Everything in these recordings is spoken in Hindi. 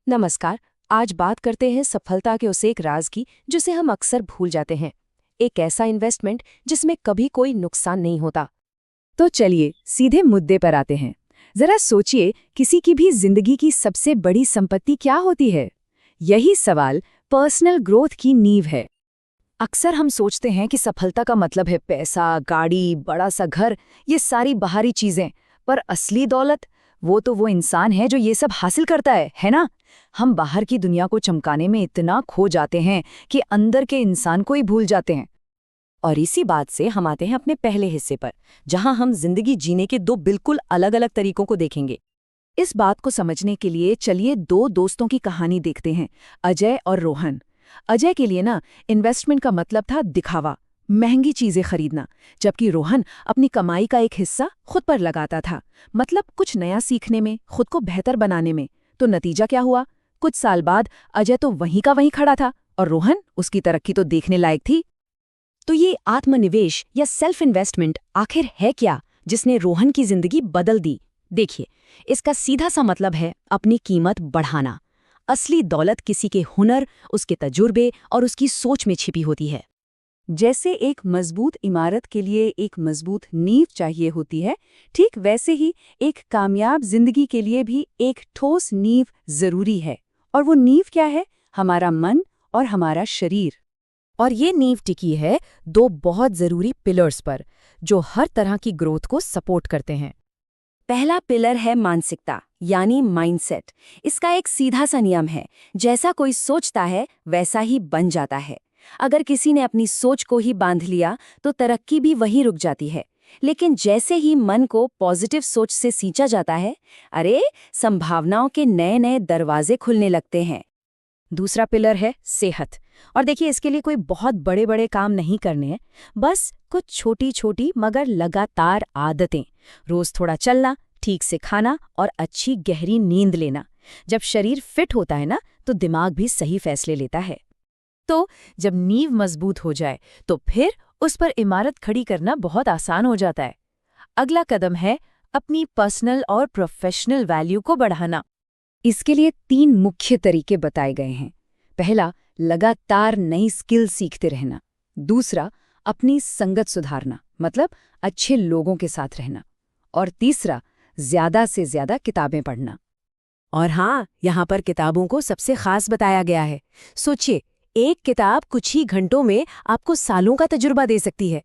नमस्कार। आज बात करते हैं सफलता के उस एक राज की जिसे हम अक्सर भूल जाते हैं। एक ऐसा इन्वेस्टमेंट जिसमें कभी कोई नुकसान नहीं होता। तो चलिए सीधे मुद्दे पर आते हैं। जरा सोचिए, किसी की भी जिंदगी की सबसे बड़ी संपत्ति क्या होती है? यही सवाल पर्सनल ग्रोथ की नींव है। अक्सर हम सोचते हैं कि सफलता का मतलब है पैसा, गाड़ी, बड़ा सा घर, ये सारी बाहरी चीजें। पर असली दौलत वो इंसान है जो ये सब हासिल करता है ना? हम बाहर की दुनिया को चमकाने में इतना खो जाते हैं कि अंदर के इंसान को ही भूल जाते हैं। और इसी बात से हम आते हैं अपने पहले हिस्से पर, जहां हम जिंदगी जीने के दो बिल्कुल अलग-अलग तरीकों को देखेंगे। इस बात को समझने के लिए चलिए दो दोस्तों की कहानी देखते हैं, अजय और रोहन। अजय के लिए ना इन्वेस्टमेंट का मतलब था दिखावा, महंगी चीजें खरीदना, जबकि रोहन अपनी कमाई का एक हिस्सा खुद पर लगाता था, मतलब कुछ नया सीखने में, खुद को बेहतर बनाने में। तो नतीजा क्या हुआ? कुछ साल बाद अजय तो वहीं का वहीं खड़ा था और रोहन, उसकी तरक्की तो देखने लायक थी। तो ये आत्मनिवेश या सेल्फ इन्वेस्टमेंट आखिर है क्या, जिसने रोहन की जिंदगी बदल दी? देखिए, इसका सीधा सा मतलब है अपनी कीमत बढ़ाना। असली दौलत किसी के हुनर, उसके तजुर्बे और उसकी सोच में छिपी होती है। जैसे एक मजबूत इमारत के लिए एक मजबूत नींव चाहिए होती है, ठीक वैसे ही एक कामयाब जिंदगी के लिए भी एक ठोस नींव जरूरी है। और वो नींव क्या है? हमारा मन और हमारा शरीर। और ये नींव टिकी है दो बहुत जरूरी पिलर्स पर, जो हर तरह की ग्रोथ को सपोर्ट करते हैं। पहला पिलर है मानसिकता, यानी माइंडसेट। इसका एक सीधा सा नियम है, जैसा कोई सोचता है वैसा ही बन जाता है। अगर किसी ने अपनी सोच को ही बांध लिया तो तरक्की भी वहीं रुक जाती है। लेकिन जैसे ही मन को पॉजिटिव सोच से सींचा जाता है, अरे, संभावनाओं के नए नए दरवाजे खुलने लगते हैं। दूसरा पिलर है सेहत। और देखिए, इसके लिए कोई बहुत बड़े बड़े काम नहीं करने हैं, बस कुछ छोटी छोटी मगर लगातार आदतें। रोज थोड़ा चलना, ठीक से खाना और अच्छी गहरी नींद लेना। जब शरीर फिट होता है ना, तो दिमाग भी सही फैसले लेता है। तो जब नींव मजबूत हो जाए तो फिर उस पर इमारत खड़ी करना बहुत आसान हो जाता है। अगला कदम है अपनी पर्सनल और प्रोफेशनल वैल्यू को बढ़ाना। इसके लिए 3 मुख्य तरीके बताए गए हैं। पहला, लगातार नई स्किल सीखते रहना। दूसरा, अपनी संगत सुधारना, मतलब अच्छे लोगों के साथ रहना। और तीसरा, ज्यादा से ज्यादा किताबें पढ़ना। और हाँ, यहाँ पर किताबों को सबसे खास बताया गया है। सोचिए, एक किताब कुछ ही घंटों में आपको सालों का तजुर्बा दे सकती है।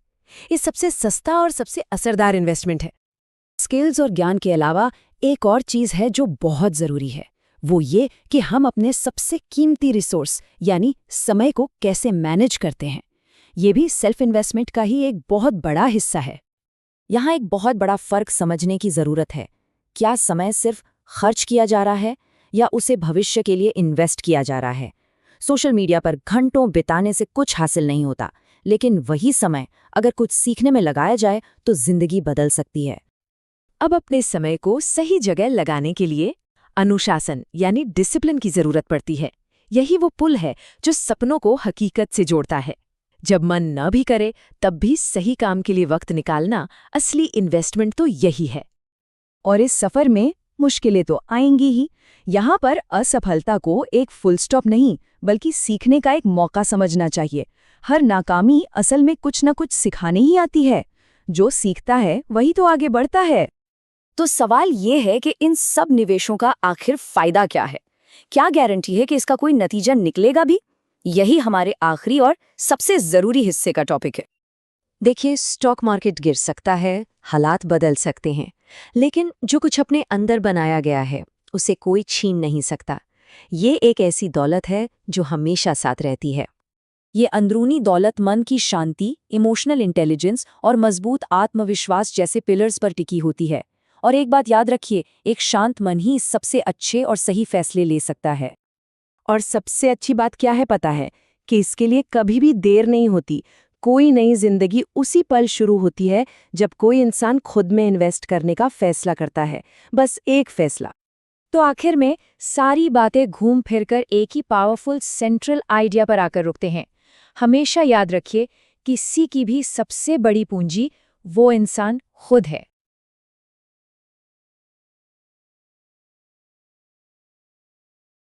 ये सबसे सस्ता और सबसे असरदार इन्वेस्टमेंट है। स्किल्स और ज्ञान के अलावा एक और चीज़ है जो बहुत ज़रूरी है, वो ये कि हम अपने सबसे कीमती रिसोर्स यानी समय को कैसे मैनेज करते हैं। ये भी सेल्फ इन्वेस्टमेंट का ही एक बहुत बड़ा हिस्सा है। यहाँ एक बहुत बड़ा फ़र्क समझने की ज़रूरत है। क्या समय सिर्फ खर्च किया जा रहा है या उसे भविष्य के लिए इन्वेस्ट किया जा रहा है? सोशल मीडिया पर घंटों बिताने से कुछ हासिल नहीं होता, लेकिन वही समय अगर कुछ सीखने में लगाया जाए तो जिंदगी बदल सकती है। अब अपने समय को सही जगह लगाने के लिए अनुशासन यानी डिसिप्लिन की जरूरत पड़ती है। यही वो पुल है जो सपनों को हकीकत से जोड़ता है। जब मन न भी करे तब भी सही काम के लिए वक्त निकालना असली इन्वेस्टमेंट तो यही है। और इस सफर में मुश्किलें तो आएंगी ही। यहाँ पर असफलता को एक फुल स्टॉप नहीं, बल्कि सीखने का एक मौका समझना चाहिए। हर नाकामी असल में कुछ न कुछ सिखाने ही आती है। जो सीखता है वही तो आगे बढ़ता है। तो सवाल ये है कि इन सब निवेशों का आखिर फायदा क्या है? क्या गारंटी है कि इसका कोई नतीजा निकलेगा भी? यही हमारे आखिरी और सबसे जरूरी हिस्से का टॉपिक है। देखिए, स्टॉक मार्केट गिर सकता है, हालात बदल सकते हैं, लेकिन जो कुछ अपने अंदर बनाया गया है उसे कोई छीन नहीं सकता। ये एक ऐसी दौलत है जो हमेशा साथ रहती है। ये अंदरूनी दौलत मन की शांति, इमोशनल इंटेलिजेंस और मजबूत आत्मविश्वास जैसे पिलर्स पर टिकी होती है। और एक बात याद रखिए, एक शांत मन ही सबसे अच्छे और सही फैसले ले सकता है। और सबसे अच्छी बात क्या है पता है? कि इसके लिए कभी भी देर नहीं होती। कोई नई जिंदगी उसी पल शुरू होती है जब कोई इंसान खुद में इन्वेस्ट करने का फैसला करता है। बस एक फैसला। तो आखिर में सारी बातें घूम फिरकर एक ही पावरफुल सेंट्रल आइडिया पर आकर रुकते हैं। हमेशा याद रखिए, किसी की भी सबसे बड़ी पूंजी वो इंसान खुद है।